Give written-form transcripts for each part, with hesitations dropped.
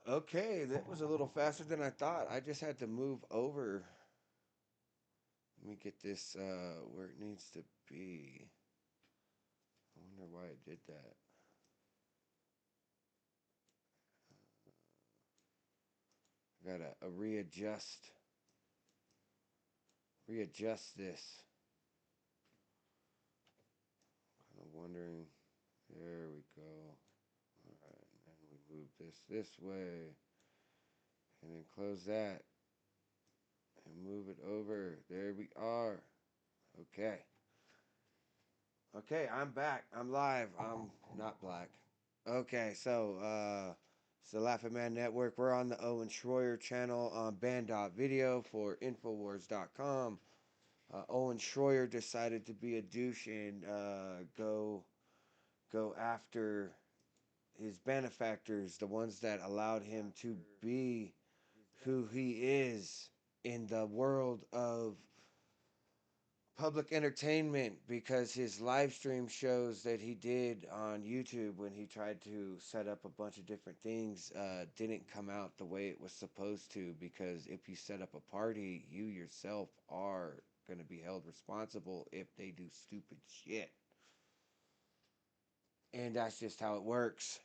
Okay, that was a little faster than I thought. I just had to move over. Let me get this where it needs to be. I wonder why it did that. I gotta readjust this. Kind of wondering. There we go. All right, and then we move this way, and then close that, and move it over. There we are. Okay. Okay, I'm back. I'm live. I'm not black. Okay, it's the Laughing Man Network. We're on the Owen Shroyer channel on band.video for Infowars.com. Owen Shroyer decided to be a douche and go after his benefactors, the ones that allowed him to be who he is in the world of public entertainment, because his live stream shows that he did on YouTube when he tried to set up a bunch of different things didn't come out the way it was supposed to, because if you set up a party, you yourself are going to be held responsible if they do stupid shit. And that's just how it works.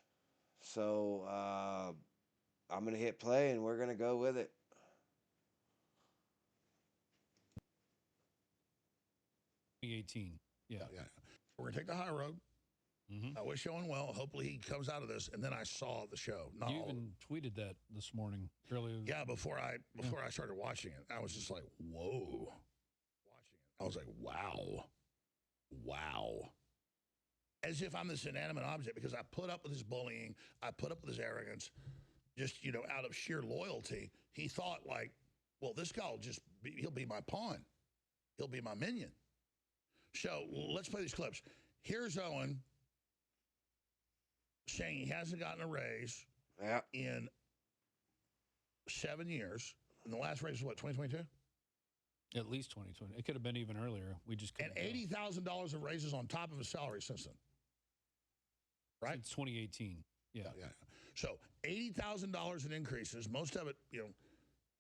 So I'm going to hit play and we're going to go with it. 2018. Yeah. We're going to take the high road. I wish Owen well. Hopefully he comes out of this. And then I saw the show. You even tweeted that this morning earlier. Yeah, before I started watching it, I was just like, whoa. I was like, wow. As if I'm this inanimate object, because I put up with his bullying. I put up with his arrogance, just, out of sheer loyalty. He thought like, well, this guy he'll be my pawn. He'll be my minion. So let's play these clips. Here's Owen saying he hasn't gotten a raise in 7 years. And the last raise was what, 2022? At least 2020. It could have been even earlier. We just couldn't. And $80,000 of raises on top of his salary since then. Right? It's 2018. Yeah. So $80,000 in increases, most of it,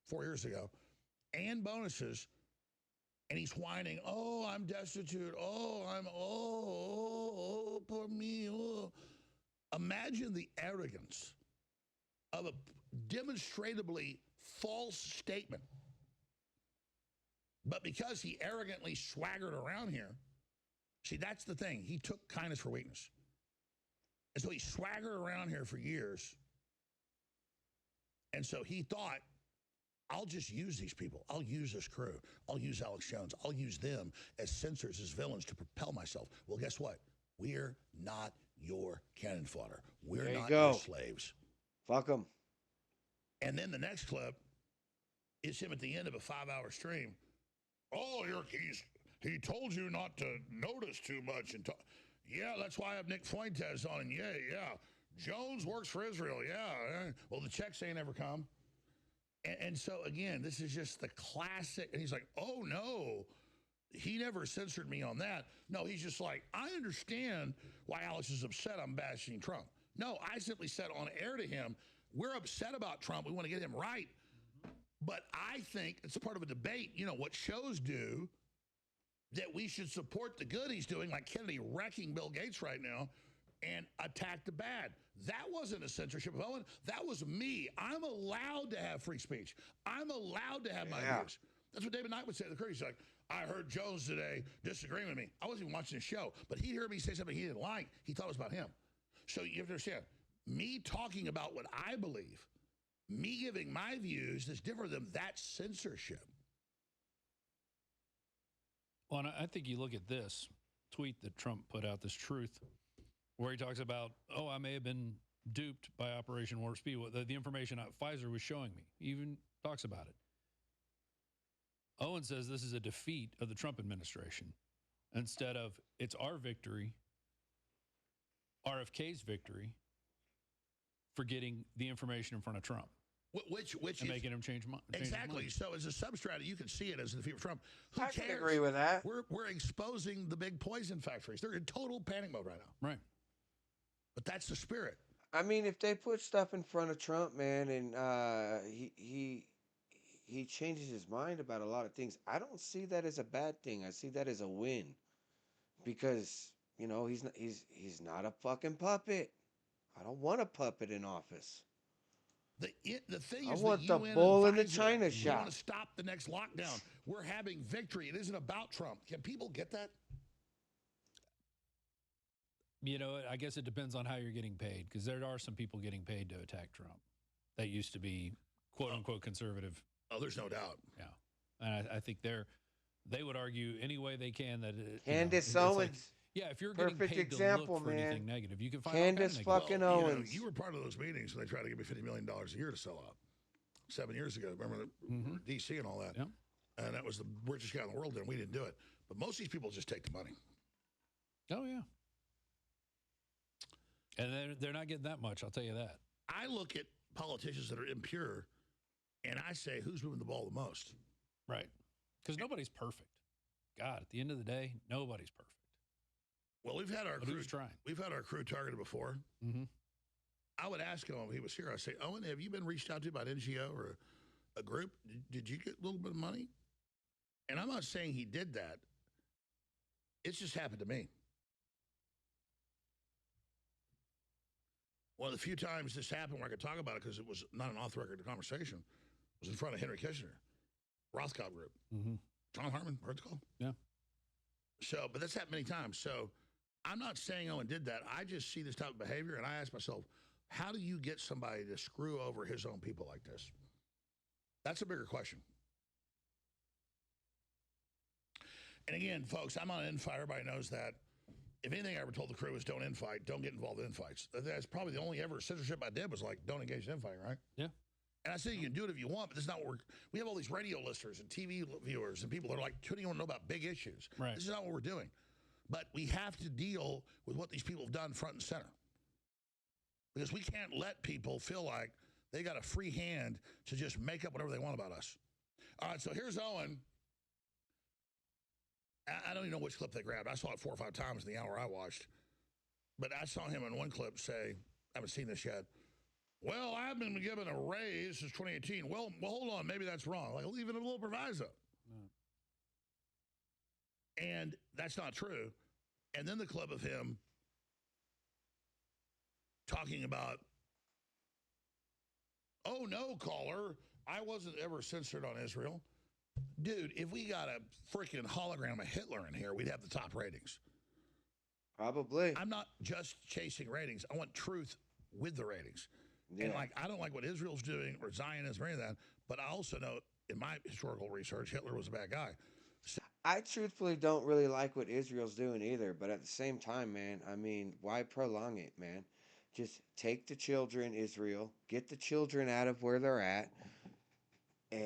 4 years ago, and bonuses. And he's whining, oh, I'm destitute. Oh, poor me. Oh. Imagine the arrogance of a demonstrably false statement. But because he arrogantly swaggered around here, see, that's the thing. He took kindness for weakness. And so he swaggered around here for years. And so he thought, I'll just use these people. I'll use this crew. I'll use Alex Jones. I'll use them as censors, as villains to propel myself. Well, guess what? We're not your cannon fodder. We're not your slaves. Fuck them. And then the next clip is him at the end of a 5-hour stream. Oh, he told you not to notice too much. Yeah, that's why I have Nick Fuentes on. And yeah. Jones works for Israel. Yeah. Well, the checks ain't ever come. And so, again, this is just the classic. And he's like, oh, no, he never censored me on that. No, he's just like, I understand why Alex is upset I'm bashing Trump. No, I simply said on air to him, we're upset about Trump. We want to get him right. But I think it's part of a debate, what shows do, that we should support the good he's doing, like Kennedy wrecking Bill Gates right now, and attack the bad. That wasn't a censorship of Owen. That was me. I'm allowed to have free speech. I'm allowed to have my views. That's what David Knight would say to the crew. He's like, I heard Jones today disagreeing with me. I wasn't even watching the show, but he'd hear me say something he didn't like. He thought it was about him. So you have to understand, me talking about what I believe, me giving my views that's different than that's censorship. Well, and I think you look at this tweet that Trump put out, this truth, where he talks about, I may have been duped by Operation Warp Speed. The information Pfizer was showing me. He even talks about it. Owen says this is a defeat of the Trump administration instead of it's our victory, RFK's victory, for getting the information in front of Trump. Which and making him change mind. Exactly. So as a substratum, you can see it as a defeat of Trump. Who cares? I can agree with that. We're exposing the big poison factories. They're in total panic mode right now. Right. But that's the spirit. I mean, if they put stuff in front of Trump, man, and he changes his mind about a lot of things, I don't see that as a bad thing. I see that as a win because he's not a fucking puppet. I don't want a puppet in office. The thing I is the want the UN and bull in the Pfizer, china they want shop. to stop the next lockdown. We're having victory. It isn't about Trump. Can people get that? You know, I guess it depends on how you're getting paid because there are some people getting paid to attack Trump that used to be quote unquote conservative. Oh, there's no doubt. Yeah. And I think they would argue any way they can that Candace it's like, Owens, yeah, if you're getting perfect paid example, to look for man. anything negative, you can find all Candace kind of negative. fucking Well, Owens. you were part of those meetings when they tried to give me $50 million a year to sell out 7 years ago. Remember DC and all that? Yeah. And that was the richest guy in the world, and we didn't do it. But most of these people just take the money. Oh, yeah. And they're not getting that much, I'll tell you that. I look at politicians that are impure, and I say, who's moving the ball the most? Right. Because nobody's perfect. God, at the end of the day, nobody's perfect. Well, we've had our But crew, who's trying? we've had our crew targeted before. Mm-hmm. I would ask him if he was here. I say, Owen, have you been reached out to by an NGO or a group? Did you get a little bit of money? And I'm not saying he did that. It's just happened to me. One of the few times this happened where I could talk about it because it was not an off-the-record conversation was in front of Henry Kissinger, Rothschild Group. Mm-hmm. Tom Harmon, heard the call? Yeah. So, but that's happened many times. So I'm not saying Owen did that. I just see this type of behavior, and I ask myself, how do you get somebody to screw over his own people like this? That's a bigger question. And again, folks, I'm on infight. Everybody knows that. If anything I ever told the crew is don't infight, don't get involved in infights. That's probably the only ever censorship I did was like, don't engage in infighting, right? Yeah. And I say you can do it if you want, but that's not what we have all these radio listeners and TV viewers and people that are like, who do you want to know about big issues? Right. This is not what we're doing. But we have to deal with what these people have done front and center. Because we can't let people feel like they got a free hand to just make up whatever they want about us. All right, so here's Owen. I don't even know which clip they grabbed. I saw it 4 or 5 times in the hour I watched. But I saw him in one clip say, I haven't seen this yet, well, I've been given a raise since 2018. Well, hold on, maybe that's wrong. Like, leave it a little proviso. And that's not true. And then the clip of him talking about, oh, no, caller, I wasn't ever censored on Israel. Dude, if we got a freaking hologram of Hitler in here, we'd have the top ratings. Probably. I'm not just chasing ratings. I want truth with the ratings. Yeah. And like, I don't like what Israel's doing or Zionism or any of that, but I also know in my historical research, Hitler was a bad guy. So, I truthfully don't really like what Israel's doing either, but at the same time, man, I mean, why prolong it, man? Just take the children, Israel, get the children out of where they're at, and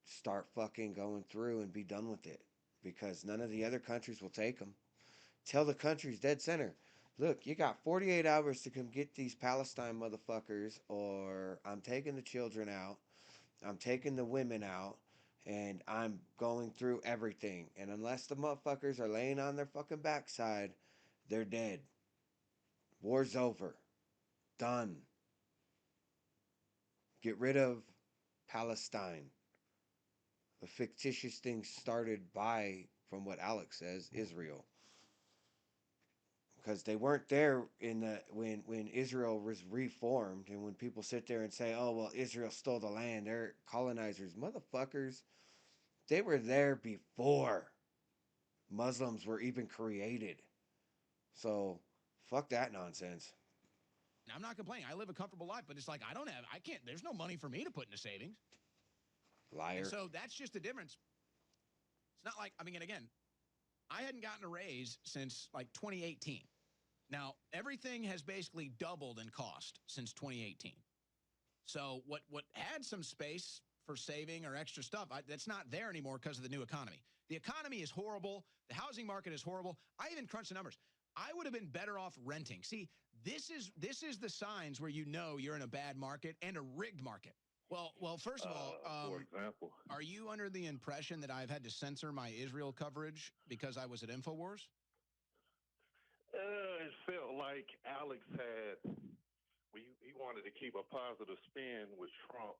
start fucking going through and be done with it. Because none of the other countries will take them. Tell the countries dead center, look, you got 48 hours to come get these Palestine motherfuckers, or I'm taking the children out, I'm taking the women out, and I'm going through everything. And unless the motherfuckers are laying on their fucking backside, they're dead. War's over. Done. Get rid of Palestine. The fictitious thing started by, from what Alex says, Israel. Because they weren't there in the when Israel was reformed, and when people sit there and say, oh, well, Israel stole the land, they're colonizers. Motherfuckers, they were there before Muslims were even created. So, fuck that nonsense. I'm not complaining. I live a comfortable life, but it's like I can't, there's no money for me to put into savings. Liar. And so that's just the difference. It's not like, I mean, and again, I hadn't gotten a raise since like 2018. Now, everything has basically doubled in cost since 2018. So what had some space for saving or extra stuff, that's not there anymore because of the new economy. The economy is horrible. The housing market is horrible. I even crunched the numbers. I would have been better off renting. See, this is the signs where you know you're in a bad market and a rigged market. Well, first of all, for example, are you under the impression that I've had to censor my Israel coverage because I was at InfoWars? It felt like like Alex had, he wanted to keep a positive spin with Trump.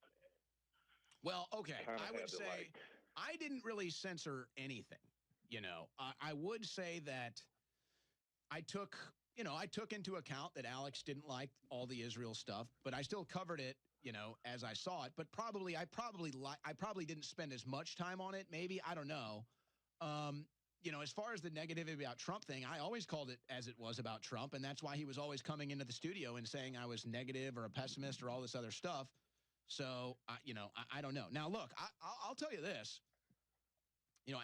Well, okay, Kinda I would had to, say like, I didn't really censor anything. I would say that I took, I took into account that Alex didn't like all the Israel stuff, but I still covered it, as I saw it. But I probably didn't spend as much time on it. Maybe, I don't know. As far as the negativity about Trump thing, I always called it as it was about Trump, and that's why he was always coming into the studio and saying I was negative or a pessimist or all this other stuff. So, I don't know. Now, look, I'll tell you this.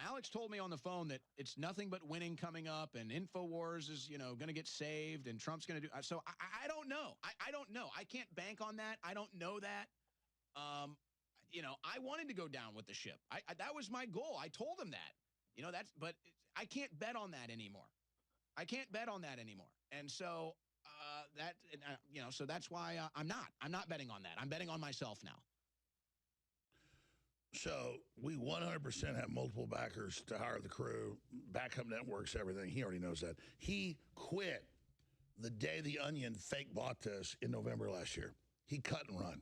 Alex told me on the phone that it's nothing but winning coming up, and InfoWars is, going to get saved, and Trump's going to do. So I don't know. I don't know. I can't bank on that. I don't know that. I wanted to go down with the ship. That was my goal. I told him that. But I can't bet on that anymore. I can't bet on that anymore. And so so that's why I'm not betting on that. I'm betting on myself now. So we 100% have multiple backers to hire the crew, backup networks, everything. He already knows that. He quit the day the Onion fake bought this in November last year. He cut and run.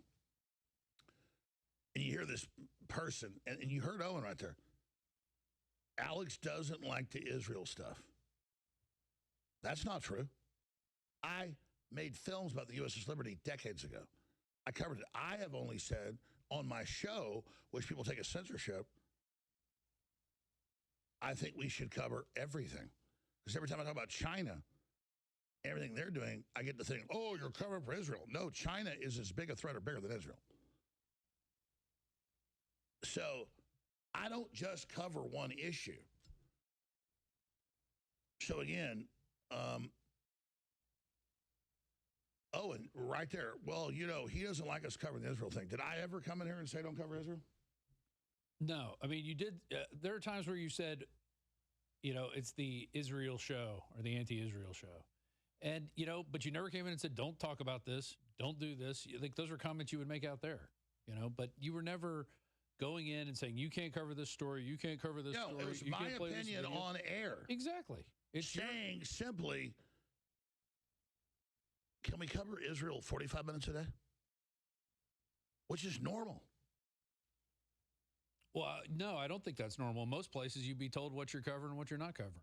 And you hear this person, and you heard Owen right there. Alex doesn't like the Israel stuff. That's not true. I made films about the USS Liberty decades ago. I covered it. I have only said on my show, which people take as censorship, I think we should cover everything. Because every time I talk about China, everything they're doing, I get to think, oh, you're covering for Israel. No, China is as big a threat or bigger than Israel. So I don't just cover one issue. So again, Owen, right there. Well, he doesn't like us covering the Israel thing. Did I ever come in here and say don't cover Israel? No. I mean, you did. There are times where you said, it's the Israel show or the anti-Israel show. And, but you never came in and said, don't talk about this. Don't do this. Like, those are comments you would make out there, but you were never going in and saying, you can't cover this story. You can't cover this story. It was you my can't play opinion this video. on air. Exactly. It's saying simply, can we cover Israel 45 minutes a day? Which is normal. Well, no, I don't think that's normal. Most places you'd be told what you're covering and what you're not covering.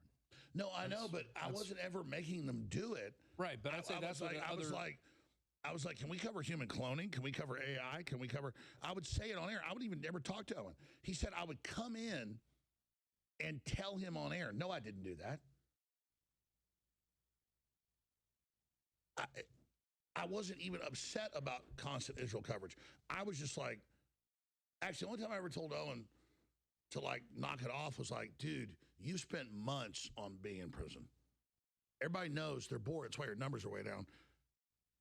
No, I know, but I wasn't ever making them do it. Right, but I'd say that's what I was like, can we cover human cloning? Can we cover AI? Can we cover? I would say it on air. I would even never talk to Owen. He said I would come in and tell him on air. No, I didn't do that. I wasn't even upset about constant Israel coverage. I was just like, actually, the only time I ever told Owen to like knock it off was like, dude, you spent months on being in prison. Everybody knows they're bored. That's why your numbers are way down.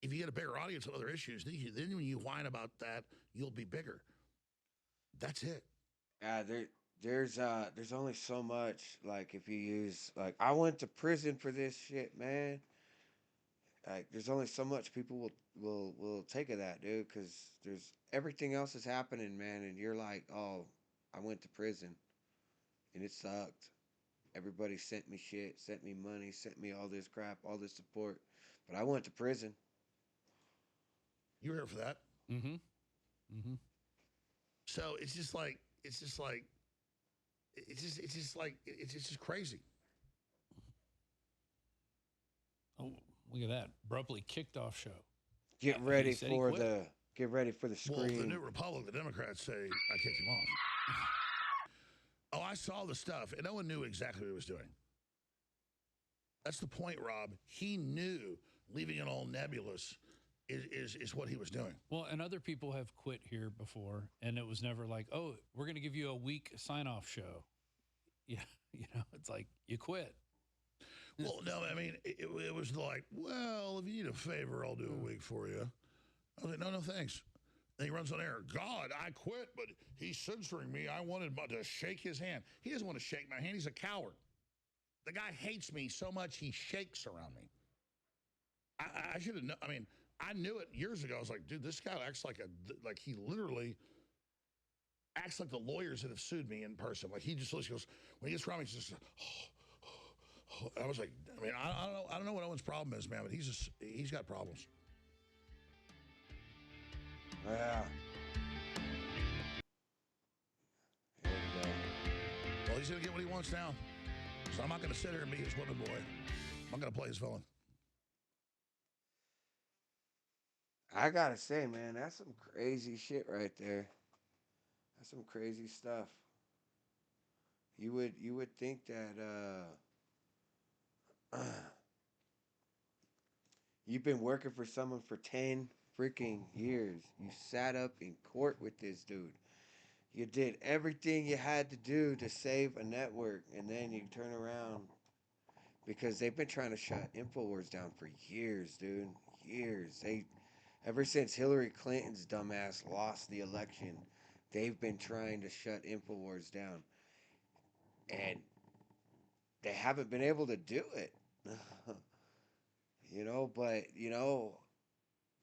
If you get a bigger audience on other issues, then when you whine about that, you'll be bigger. That's it. There's only so much, like, if you use, like, I went to prison for this shit, man. Like, there's only so much people will take of that, dude, because there's everything else is happening, man, and you're like, oh, I went to prison, and it sucked. Everybody sent me shit, sent me money, sent me all this crap, all this support, but I went to prison. You were here for that. Mm-hmm. Mm-hmm. So it's just crazy. Oh, look at that. Abruptly kicked off show. Get ready for the screen. Well, the New Republic, the Democrats say I kicked him off. Oh, I saw the stuff, and no one knew exactly what he was doing. That's the point, Rob. He knew leaving it all nebulous is what he was doing. Well, and other people have quit here before, and it was never like, oh, we're going to give you a week sign-off show. Yeah, it's like, you quit. Well, no, I mean, it was like, well, if you need a favor, I'll do a week for you. I was like, no, thanks. And he runs on air. God, I quit, but he's censoring me. I wanted to shake his hand. He doesn't want to shake my hand. He's a coward. The guy hates me so much he shakes around me. I should have known. I mean, I knew it years ago. I was like, dude, this guy acts like he literally acts like the lawyers that have sued me in person. Like he just goes, when he gets around me, he's just, I was like, I mean, I don't know what Owen's problem is, man, but he's got problems. Yeah. Here we go. Well, he's gonna get what he wants now. So I'm not gonna sit here and be his woman boy. I'm not gonna play his villain. I gotta say, man, that's some crazy shit right there. That's some crazy stuff. You would think that you've been working for someone for 10 freaking years. You sat up in court with this dude. You did everything you had to do to save a network, and then you turn around because they've been trying to shut Infowars down for years, dude. Years. They ever since Hillary Clinton's dumbass lost the election, they've been trying to shut Infowars down, and they haven't been able to do it. But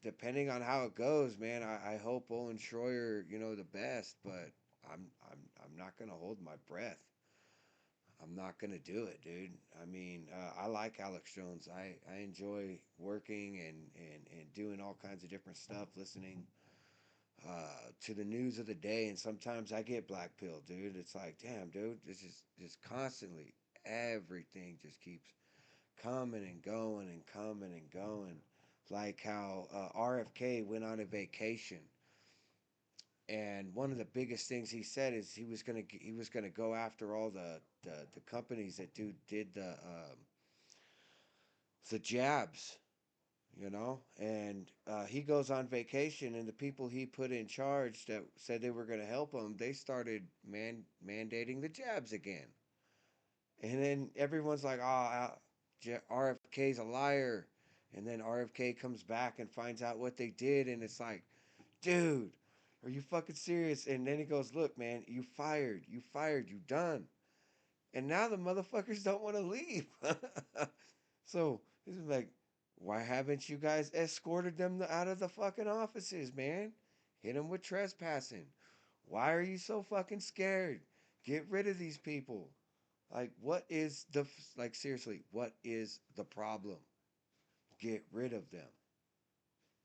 depending on how it goes, man, I hope Owen Shroyer, the best, but I'm not gonna hold my breath. I'm not gonna do it, dude. I mean, I like Alex Jones. I enjoy working and doing all kinds of different stuff, listening to the news of the day, and sometimes I get black pilled, dude. It's like, damn, dude, this is just constantly everything just keeps coming and going and coming and going. Like how RFK went on a vacation, and one of the biggest things he said is he was gonna go after all the companies that did the jabs, and he goes on vacation, and the people he put in charge that said they were gonna help him, they started mandating the jabs again, and then everyone's like, oh, RFK's a liar, and then RFK comes back and finds out what they did, and it's like, dude, are you fucking serious? And then he goes, look, man, you done. And now the motherfuckers don't want to leave. So he's like, why haven't you guys escorted them out of the fucking offices, man? Hit them with trespassing. Why are you so fucking scared? Get rid of these people. Like, seriously, what is the problem? Get rid of them.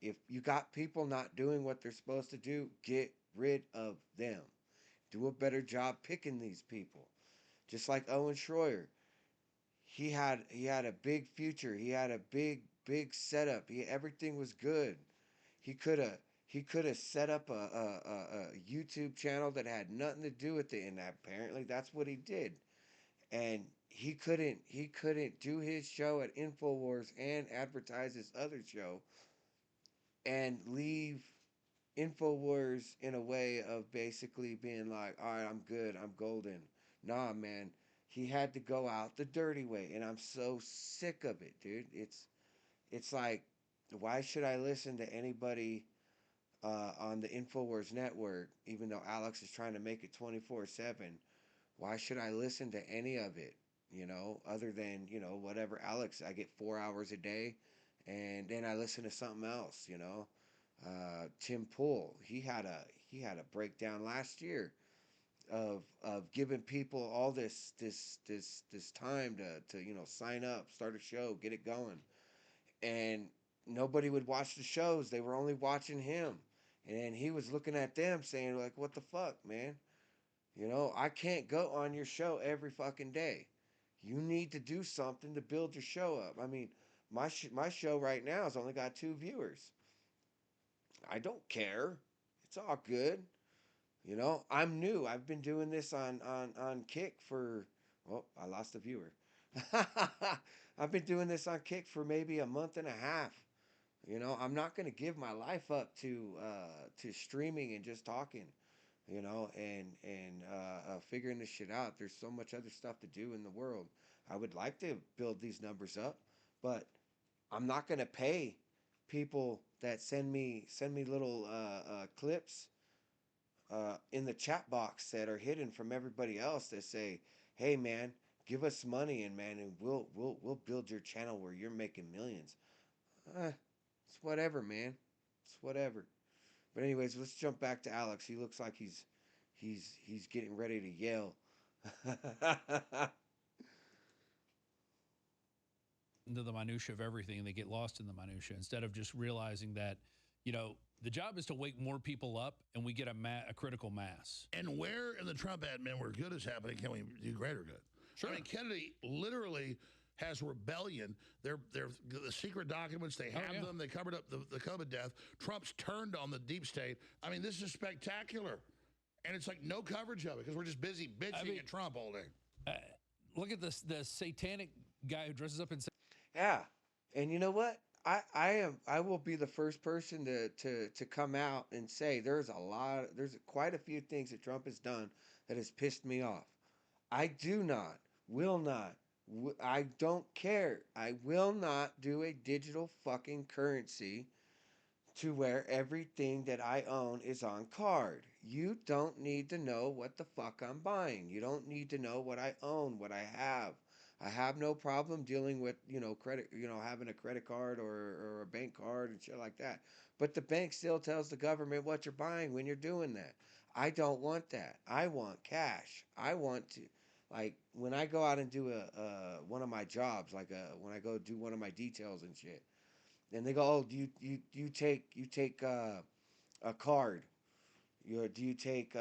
If you got people not doing what they're supposed to do, get rid of them. Do a better job picking these people. Just like Owen Shroyer. He had a big future. He had a big setup. Everything was good. He could have he could have set up a YouTube channel that had nothing to do with it, and apparently that's what he did. And he couldn't do his show at Infowars and advertise his other show and leave Infowars in a way of basically being like, all right, I'm good, I'm golden. Nah, man, he had to go out the dirty way, and I'm so sick of it, dude. It's like, why should I listen to anybody on the Infowars network, even though Alex is trying to make it 24/7? Why should I listen to any of it? Other than whatever Alex, I get 4 hours a day, and then I listen to something else. Tim Pool, he had a breakdown last year of giving people all this time to sign up, start a show, get it going, and nobody would watch the shows. They were only watching him, and he was looking at them saying like, "What the fuck, man? I can't go on your show every fucking day. You need to do something to build your show up." I mean, my show right now has only got 2 viewers. I don't care. It's all good. I'm new. I've been doing this on Kick for, well, I lost a viewer. I've been doing this on Kick for maybe a month and a half. I'm not going to give my life up to streaming and just talking, and figuring this shit out. There's so much other stuff to do in the world. I would like to build these numbers up, but I'm not going to pay people that send me little clips in the chat box that are hidden from everybody else that say, "Hey, man, give us money, and man, and we'll build your channel where you're making millions." It's whatever, man. It's whatever. But anyways, let's jump back to Alex. He looks like he's getting ready to yell. into the minutia of everything, and they get lost in the minutia instead of just realizing that, the job is to wake more people up, and we get a critical mass. And where in the Trump admin where good is happening can we do greater good? Sure. I mean, Kennedy literally has rebellion. They're the secret documents. They have them. They covered up the COVID death. Trump's turned on the deep state. I mean, this is spectacular. And it's like no coverage of it because we're just busy bitching at Trump all day. Look at this, the satanic guy who dresses up in. Yeah, and you know what? I will be the first person to come out and say there's quite a few things that Trump has done that has pissed me off. I do not, will not, I don't care. I will not do a digital fucking currency to where everything that I own is on card. You don't need to know what the fuck I'm buying. You don't need to know what I own, what I have. I have no problem dealing with, credit, having a credit card or a bank card and shit like that. But the bank still tells the government what you're buying when you're doing that. I don't want that. I want cash. I want to, like, when I go out and do one of my jobs, like when I go do one of my details and shit, and they go, oh, do you take a card? Do you take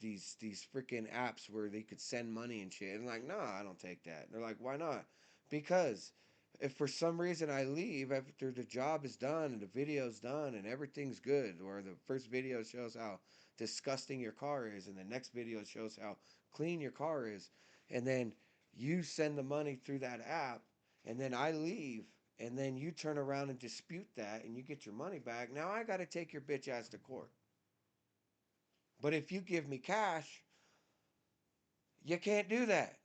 these freaking apps where they could send money and shit? And I'm like, no, I don't take that. And they're like, why not? Because if for some reason I leave after the job is done and the video's done and everything's good, or the first video shows how disgusting your car is and the next video shows how clean your car is, and then you send the money through that app, and then I leave, and then you turn around and dispute that and you get your money back, now I got to take your bitch ass to court. But if you give me cash, you can't do that.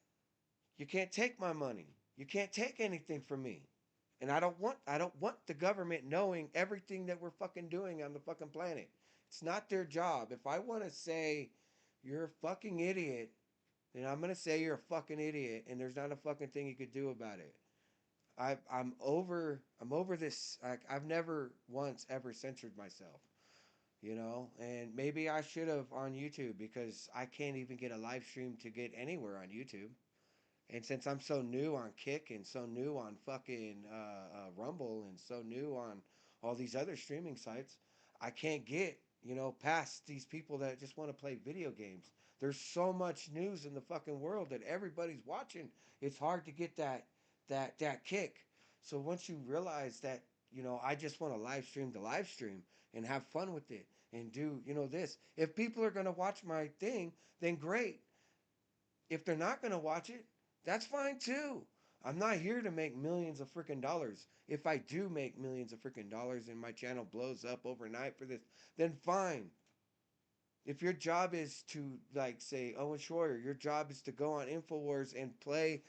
You can't take my money. You can't take anything from me. And I don't want the government knowing everything that we're fucking doing on the fucking planet. It's not their job. If I want to say you're a fucking idiot, then I'm going to say you're a fucking idiot, and there's not a fucking thing you could do about it. I'm over this. I've never once ever censored myself. And maybe I should have on YouTube, because I can't even get a live stream to get anywhere on YouTube. And since I'm so new on Kick and so new on fucking Rumble and so new on all these other streaming sites, I can't get, past these people that just want to play video games. There's so much news in the fucking world that everybody's watching. It's hard to get that kick. So once you realize that, I just want to live stream and have fun with it and do, this. If people are going to watch my thing, then great. If they're not going to watch it, that's fine too. I'm not here to make millions of freaking dollars. If I do make millions of freaking dollars and my channel blows up overnight for this, then fine. If your job is to, like, say, Owen Shroyer, your job is to go on InfoWars and play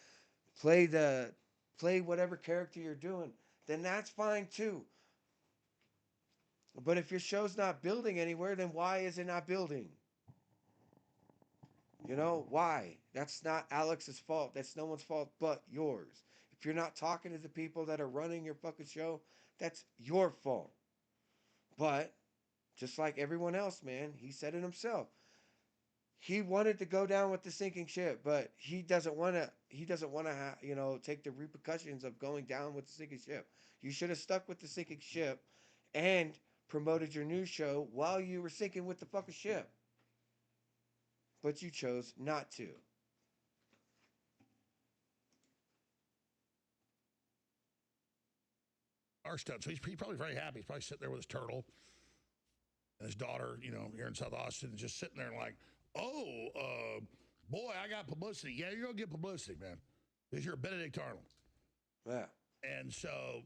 whatever character you're doing, then that's fine too. But if your show's not building anywhere, then why is it not building? Why? That's not Alex's fault. That's no one's fault but yours. If you're not talking to the people that are running your fucking show, that's your fault. But just like everyone else, man, he said it himself. He wanted to go down with the sinking ship, but he doesn't want to take the repercussions of going down with the sinking ship. You should have stuck with the sinking ship and promoted your new show while you were sinking with the fucking ship. But you chose not to. Our stuff. So he's probably very happy. He's probably sitting there with his turtle and his daughter, here in South Austin, and just sitting there and like, boy, I got publicity. Yeah, you're going to get publicity, man, because you're Benedict Arnold. Yeah. And so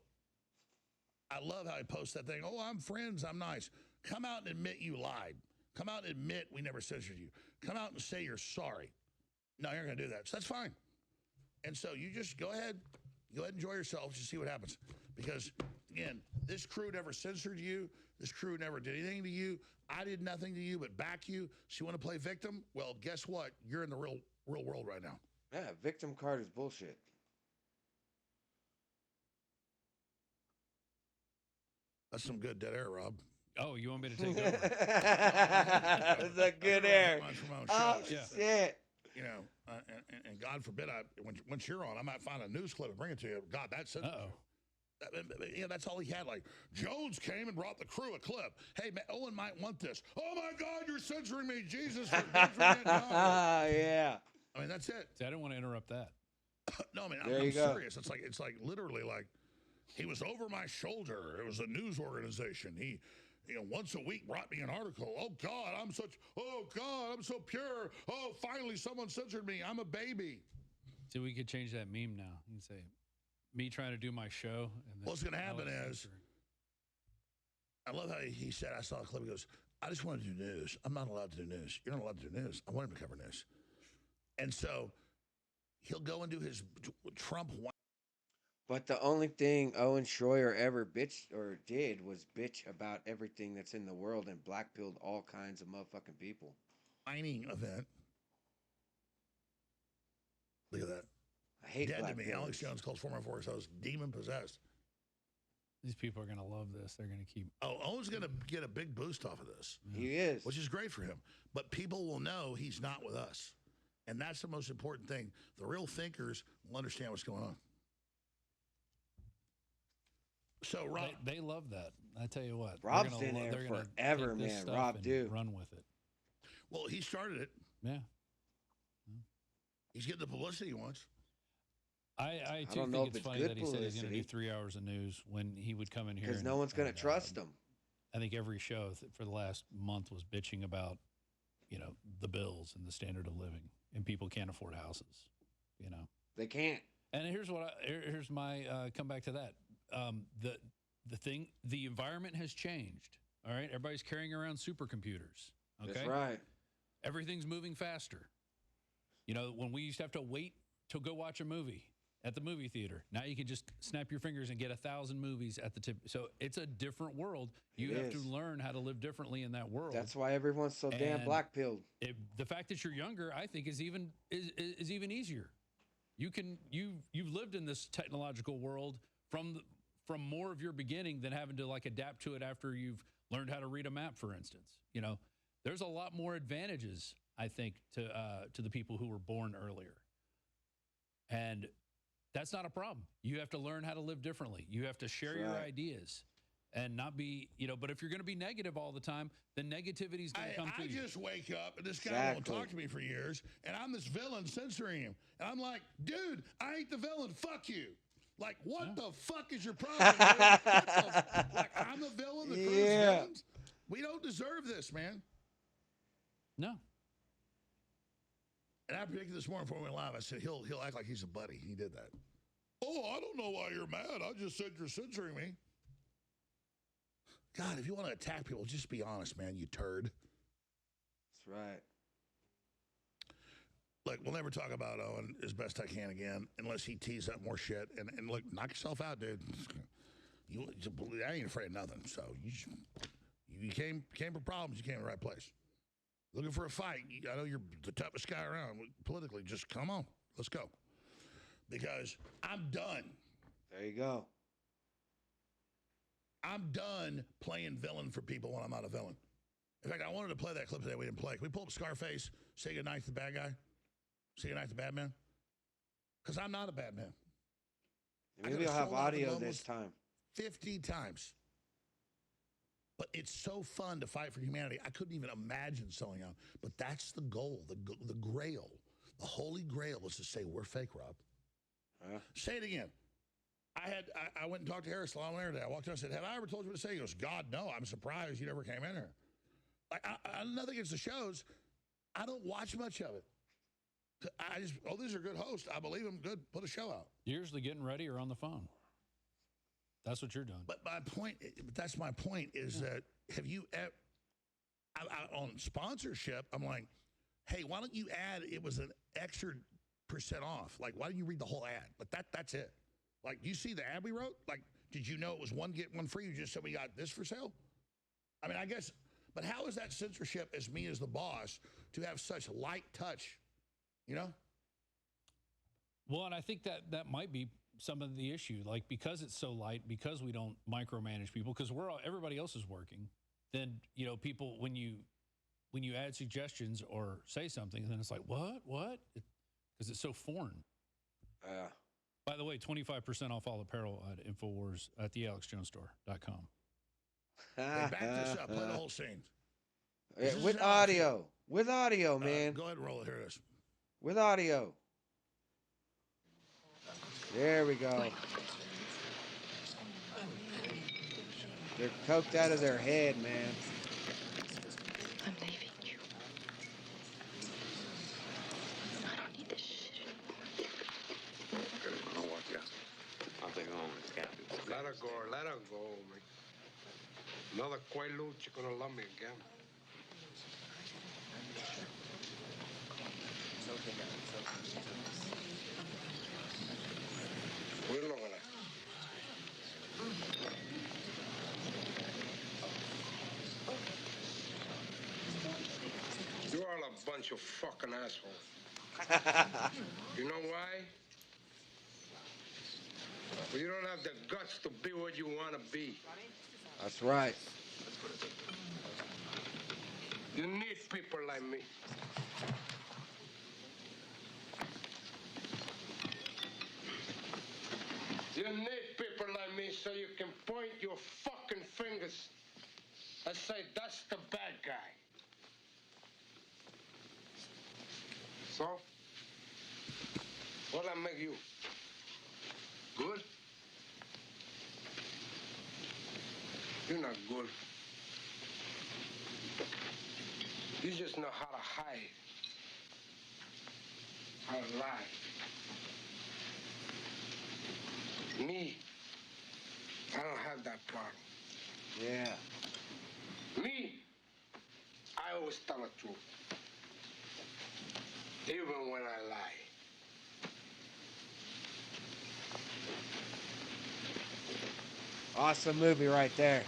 I love how he posts that thing. Oh, I'm friends. I'm nice. Come out and admit you lied. Come out and admit we never censored you. Come out and say you're sorry. No, you're not going to do that. So that's fine. And so you just go ahead and enjoy yourself. Just see what happens. Because, again, this crew never censored you. This crew never did anything to you. I did nothing to you but back you. So you want to play victim? Well, guess what? You're in the real world right now. Yeah, victim card is bullshit. That's some good dead air, Rob. Oh, you want me to take over? That's a good air. From my own Oh, show. shit. and God forbid, once you're on, I might find a news clip and bring it to you. God, that's it. That's all he had. Like, Jones came and brought the crew a clip. Hey, man, Owen might want this. Oh my God, you're censoring me, Jesus! Yeah. I mean, that's it. See, I didn't want to interrupt that. No, I mean, There I'm you go. serious. It's like literally like he was over my shoulder. It was a news organization. He, once a week brought me an article. Oh God, I'm so pure. Oh, finally someone censored me. I'm a baby. See, we could change that meme now. You can say, me trying to do my show. And What's going to happen is, I love how he said, I saw a clip, he goes, I just want to do news. I'm not allowed to do news. You're not allowed to do news. I want him to cover news. And so he'll go and do his Trump. But the only thing Owen Shroyer ever bitched or did was bitch about everything that's in the world and blackpilled all kinds of motherfucking people. Mining event. Look at that. I hate Dead to me. blackpillers. Alex Jones calls former Force host demon possessed. These people are going to love this. They're going to keep. Oh, Owen's going to get a big boost off of this. He is. Which is great for him. But people will know he's not with us. And that's the most important thing. The real thinkers will understand what's going on. So, Rob. They love that. I tell you what. Rob's been there forever, man. Rob, dude. Run with it. Well, he started it. Yeah. He's getting the publicity he wants. I too don't know think if it's funny good that he said he's going to do publicity. 3 hours of news when he would come in here. Because no one's going to trust him. I think every show for the last month was bitching about, the bills and the standard of living, and people can't afford houses, They can't. And here's my come back to that. The environment has changed. All right, everybody's carrying around supercomputers. Okay, That's right. Everything's moving faster. When we used to have to wait to go watch a movie at the movie theater, now you can just snap your fingers and get 1,000 movies at the tip. So it's a different world. You have to learn how to live differently in that world. That's why everyone's so damn black-pilled. The fact that you're younger, I think, is even easier. You've lived in this technological world from more of your beginning than having to adapt to it after you've learned how to read a map, for instance. There's a lot more advantages, I think, to the people who were born earlier. And that's not a problem. You have to learn how to live differently. You have to share your ideas and not be, but if you're going to be negative all the time, then negativity is going to come through you. I just wake up and this guy won't talk to me for years, and I'm this villain censoring him. And I'm like, dude, I ain't the villain. Fuck you. Like, what the fuck is your problem, dude? I'm the villain, the crew's villains? We don't deserve this, man. No. And I predicted this morning before we went live, I said, he'll act like he's a buddy. He did that. Oh, I don't know why you're mad. I just said you're censoring me. God, if you want to attack people, just be honest, man, you turd. That's right. Look, we'll never talk about Owen as best I can again unless he tees up more shit. And look, knock yourself out, dude. I ain't afraid of nothing. So you came for problems. You came to the right place. Looking for a fight. I know you're the toughest guy around politically. Just come on. Let's go. Because I'm done. There you go. I'm done playing villain for people when I'm not a villain. In fact, I wanted to play that clip today. We didn't play. Can we pull up Scarface, say goodnight to the bad guy? Say goodnight to the bad man? Because I'm not a bad man. Maybe I'll have audio this time. 50 times. But it's so fun to fight for humanity. I couldn't even imagine selling out. But that's the goal, the grail. The holy grail is to say, we're fake, Rob. Say it again. I went and talked to Harris on air today. I walked in and said, have I ever told you what to say? He goes, God, no. I'm surprised you never came in here. Nothing against the shows. I don't watch much of it. I just, these are good hosts. I believe them. Good. Put a show out. You're usually getting ready or on the phone. That's what you're doing. But that's my point is that have you, on sponsorship, I'm like, hey, why don't you add, it was an extra % off. Like, why don't you read the whole ad? But that's it. Like, you see the ad we wrote? Like, did you know it was one get one free? You just said we got this for sale? I mean, I guess, but how is that censorship as me as the boss to have such light touch, Well, and I think that might be some of the issue. Like, because it's so light, because we don't micromanage people, because everybody else is working, then, people, when you add suggestions or say something, then it's like, what? because it's so foreign. Yeah. By the way, 25% off all apparel at Infowars at the AlexJonesStore.com. They backed this up. Play the whole scene. Yeah, This is with how I feel. audio. With audio, man. Go ahead and roll it. Here it is. With audio. There we go. They're coked out of their head, man. I'm leaving you. I don't need this shit anymore. I'll take home and Captain. Let her go, man. Another Quaalude, you're gonna love me again. We're looking at. You're all a bunch of fucking assholes. You know why? Well, you don't have the guts to be what you want to be. That's right. You need people like me. You need people like me so you can point your fucking fingers and say, that's the bad guy. So, what'll I make you? Good? You're not good. You just know how to hide, how to lie. Me, I don't have that problem. Yeah. Me, I always tell the truth, even when I lie. Awesome movie right there.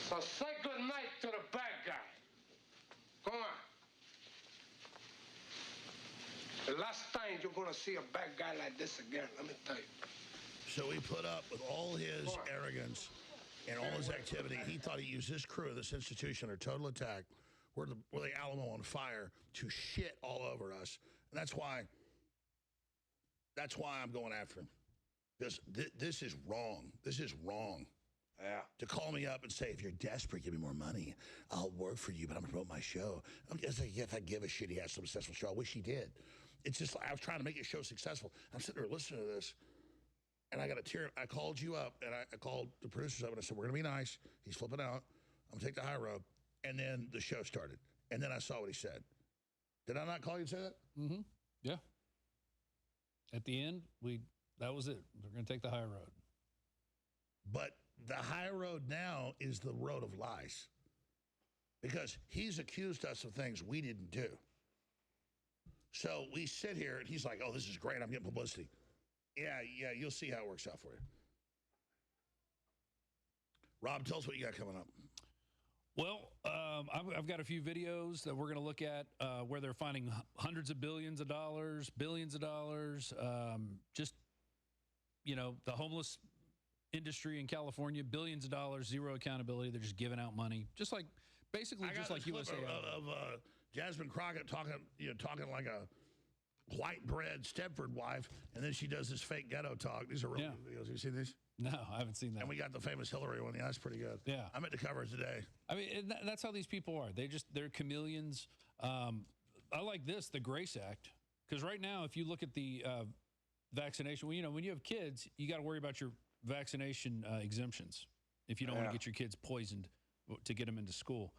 So say good night to the bad guy. Come on. The last time you're gonna see a bad guy like this again, let me tell you. So he put up with all his arrogance and all his activity. He thought he used this crew, this institution, or total attack, were the Alamo on fire to shit all over us. And that's why I'm going after him. This is wrong. This is wrong. Yeah. To call me up and say, if you're desperate, give me more money. I'll work for you, but I'm going to promote my show. It's like, if I give a shit, he has some successful show. I wish he did. It's just like I was trying to make his show successful. I'm sitting there listening to this, and I got a tear. I called you up, and I called the producers up, and I said, we're going to be nice. He's flipping out. I'm going to take the high road. And then the show started. And then I saw what he said. Did I not call you and say that? Mm-hmm. Yeah. At the end, that was it. We're going to take the high road. But the high road now is the road of lies. Because he's accused us of things we didn't do. So we sit here, and he's like, oh, this is great. I'm getting publicity. Yeah, you'll see how it works out for you. Rob, tell us what you got coming up. Well, I've got a few videos that we're going to look at where they're finding hundreds of billions of dollars, billions of dollars. Just, the homeless industry in California, billions of dollars, zero accountability. They're just giving out money, just like USA. Of Jasmine Crockett talking like a white bread Stepford wife, and then she does this fake ghetto talk. These are real videos. Have you seen these? No, I haven't seen that. And we got the famous Hillary one. Yeah, that's pretty good. Yeah. I meant to cover it today. I mean, that's how these people are. They're chameleons. I like this, the Grace Act, because right now, if you look at the vaccination, when you have kids, you got to worry about your vaccination exemptions if you don't want to get your kids poisoned to get them into school.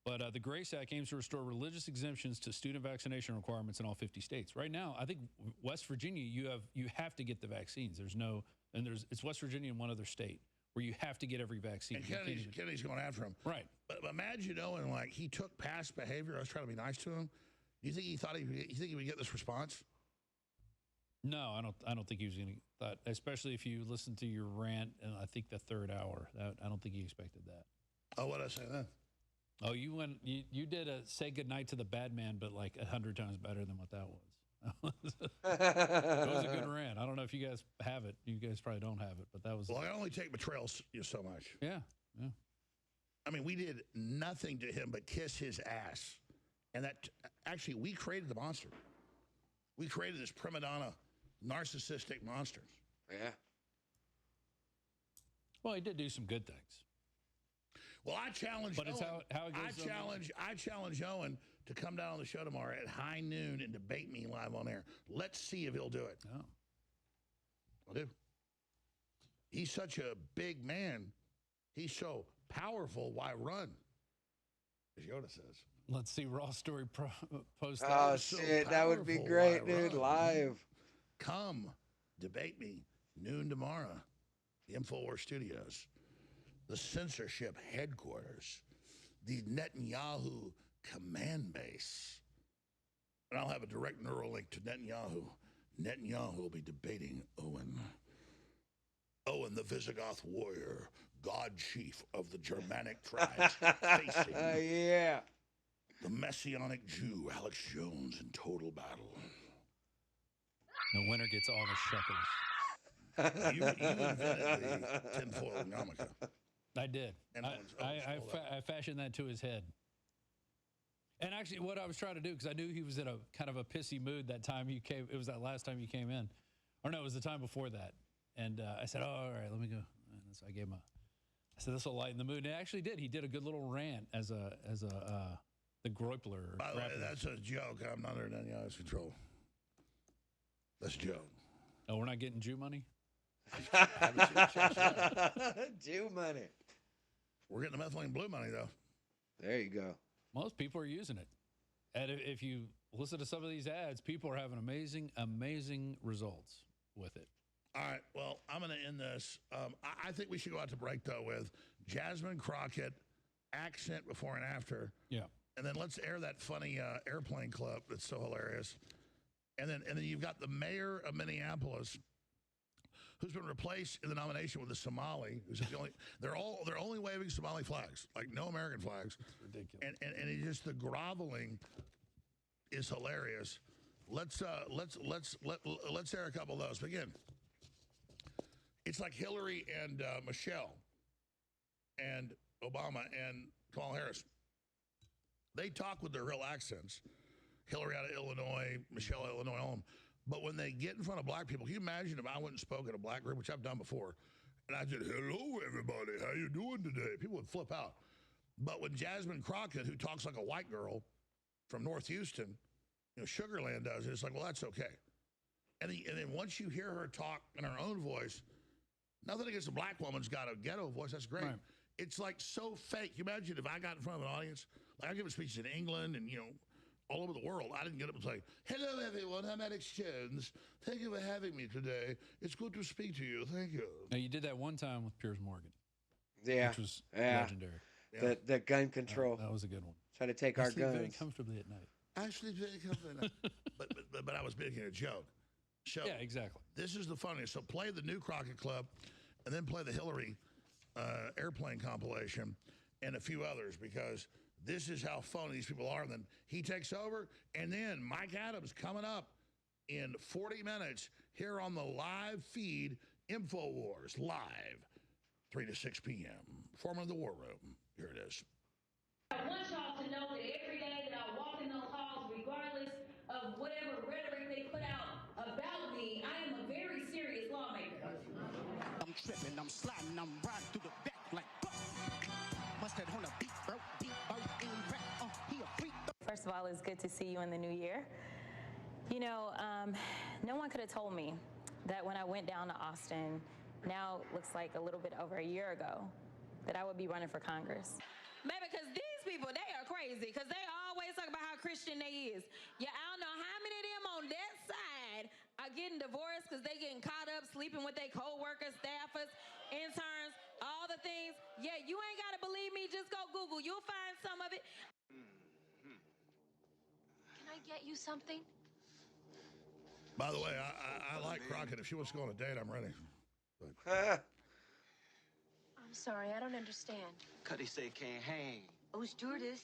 But the Grace Act aims to restore religious exemptions to student vaccination requirements in all 50 states. Right now, I think West Virginia, you have to get the vaccines. It's West Virginia and one other state where you have to get every vaccine. And Kennedy's going after him. Right. But imagine Owen, like, he took past behavior. I was trying to be nice to him. Do you think he thought he would get this response? No, I don't think he was going to thought, especially if you listen to your rant and I think the third hour. I don't think he expected that. Oh, what did I say then? Oh, you did a say goodnight to the bad man, but like 100 times better than what that was. It was a good rant. I don't know if you guys have it. You guys probably don't have it, but that was. Well, I only take betrayal so much. Yeah. I mean, we did nothing to him but kiss his ass, and actually, we created the monster. We created this prima donna, narcissistic monster. Yeah. Well, he did do some good things. Well, I challenge But Owen. it's how it goes. I challenge Owen to come down on the show tomorrow at high noon and debate me live on air. Let's see if he'll do it. Oh. I'll do. He's such a big man. He's so powerful. Why run? As Yoda says. Let's see Raw Story post that. Oh, so shit. That would be powerful, great, why dude. run? Live. Come, debate me, noon tomorrow, the InfoWars studios, the censorship headquarters, the Netanyahu command base. And I'll have a direct neural link to Netanyahu. Netanyahu will be debating Owen. Owen, the Visigoth warrior, god chief of the Germanic tribes, facing Yeah. the Messianic Jew, Alex Jones, in total battle. The winner gets all the shekels. You invented the tinfoil yarmulke. I did. And I fashioned that to his head. And actually, what I was trying to do, because I knew he was in a kind of a pissy mood that time you came. It was that last time you came in, or no, it was the time before that. And I said, "Oh, all right, let me go." And so I gave him I said, "This will lighten the mood." And it actually did. He did a good little rant as the Groipler. By the way, that's a joke. I'm not under Netanyahu's control. That's a joke. Oh, we're not getting Jew money? Jew money. We're getting the methylene blue money, though. There you go. Most people are using it. And if you listen to some of these ads, people are having amazing results with it. All right. Well, I'm going to end this. I think we should go out to break, though, with Jasmine Crockett, accent before and after. Yeah. And then let's air that funny airplane clip that's so hilarious. And then you've got the mayor of Minneapolis, who's been replaced in the nomination with a Somali. Who's the only, they're only waving Somali flags, like no American flags. It's ridiculous. And it just, the groveling is hilarious. Let's air a couple of those. But again, it's like Hillary and Michelle and Obama and Kamala Harris. They talk with their real accents. Hillary out of Illinois, Michelle out of Illinois, all of them. But when they get in front of black people, can you imagine if I went and spoke at a black group, which I've done before, and I said, "Hello, everybody, how you doing today?" People would flip out. But when Jasmine Crockett, who talks like a white girl from North Houston, Sugar Land does it, it's like, well, that's okay. And then once you hear her talk in her own voice, nothing against a black woman's got a ghetto voice, that's great. Right. It's like so fake. You imagine if I got in front of an audience, like I give speeches in England and, all over the world. I didn't get up and say, "Hello, everyone. I'm Alex Jones. Thank you for having me today. It's good to speak to you. Thank you." Now, you did that one time with Piers Morgan. Yeah. Which was Yeah. legendary. Yeah. The gun control. That was a good one. Try to take I our sleep very guns. comfortably at night. Actually, very confident. but I was making a joke. So Yeah, exactly. this is the funniest. So play the new Crockett Club and then play the Hillary airplane compilation and a few others, because this is how phony these people are. And then he takes over, and then Mike Adams coming up in 40 minutes here on the live feed, InfoWars Live, 3 to 6 p.m. Foreman of the War Room. Here it is. I want y'all to know that every day that I walk in those halls, regardless of whatever rhetoric they put out about me, I am a very serious lawmaker. I'm tripping, I'm sliding, I'm riding through the back like mustard on a beat, bro, deep, in rap, he a freak. First of all, it's good to see you in the new year. No one could have told me that when I went down to Austin, now looks like a little bit over a year ago, that I would be running for Congress. Man, because these people, they are crazy, because they always talk about how Christian they is. Yeah, I don't know how many of them on that side are getting divorced because they getting caught up sleeping with their co-workers, staffers, interns, all the things. Yeah, you ain't got to believe me. Just go Google. You'll find some of it. Can I get you something? By the way, I like Crockett. If she wants to go on a date, I'm ready. I'm sorry, I don't understand. Cuddy say can't hang. Oh, stewardess,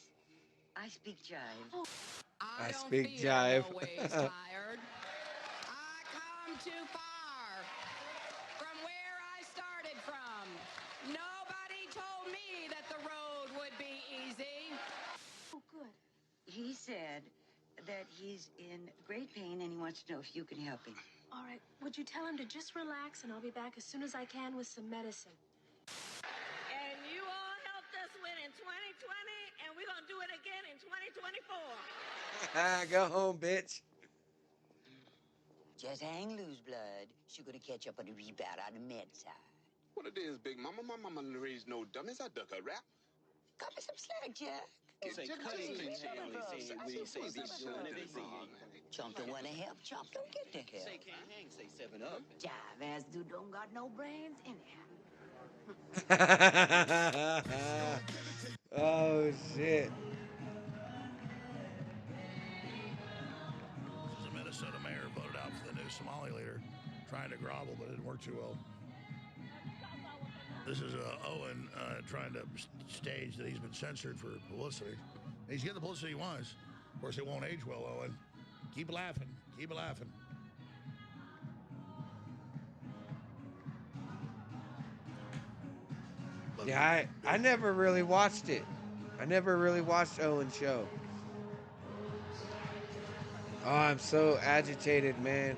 I speak jive. Oh. I don't speak feel jive. No ways tired. I come too far from where I started from. Nobody told me that the road would be easy. Oh, good. He said that he's in great pain and he wants to know if you can help him. All right, would you tell him to just relax and I'll be back as soon as I can with some medicine? And you all helped us win in 2020, and we're going to do it again in 2024. Go home, bitch. Just hang loose, blood. She's gonna catch up on the rebound on the med side. What it is, Big Mama? My mama didn't raise no dummies. I duck a rap. Cut me some slack, Jack. Say cutting and say be doing everything. Chump don't wanna help, Chump don't get the help. Say can't hang, say 7 up. Jive ass dude don't got no brains anyhow. Oh, shit. This is a Minnesota mayor voted out for the new Somali leader, trying to grovel, but it didn't work too well. This is Owen trying to stage that he's been censored for publicity. He's getting the publicity he wants. Of course, it won't age well, Owen. Keep laughing. Keep laughing. Yeah, I never really watched it. I never really watched Owen's show. Oh, I'm so agitated, man.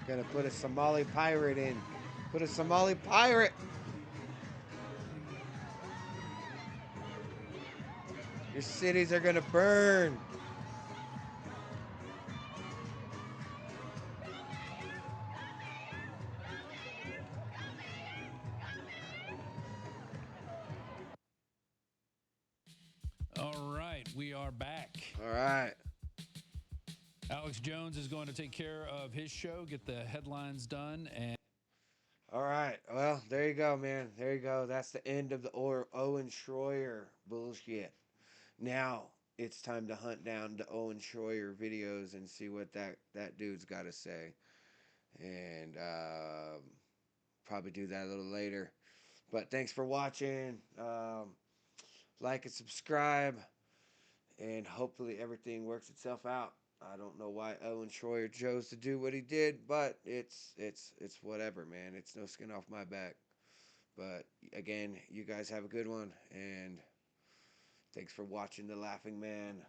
Gotta put a Somali pirate in. Put a Somali pirate. Your cities are gonna burn. All right, we are back. All right. Alex Jones is going to take care of his show, get the headlines done, and All right. Well, there you go, man. There you go. That's the end of the Owen Shroyer bullshit. Now it's time to hunt down the Owen Shroyer videos and see what that dude's got to say. And probably do that a little later. But thanks for watching. Like and subscribe. And hopefully everything works itself out. I don't know why Owen Shroyer chose to do what he did, but it's whatever, man. It's no skin off my back. But again, you guys have a good one, and thanks for watching The Laughing Man.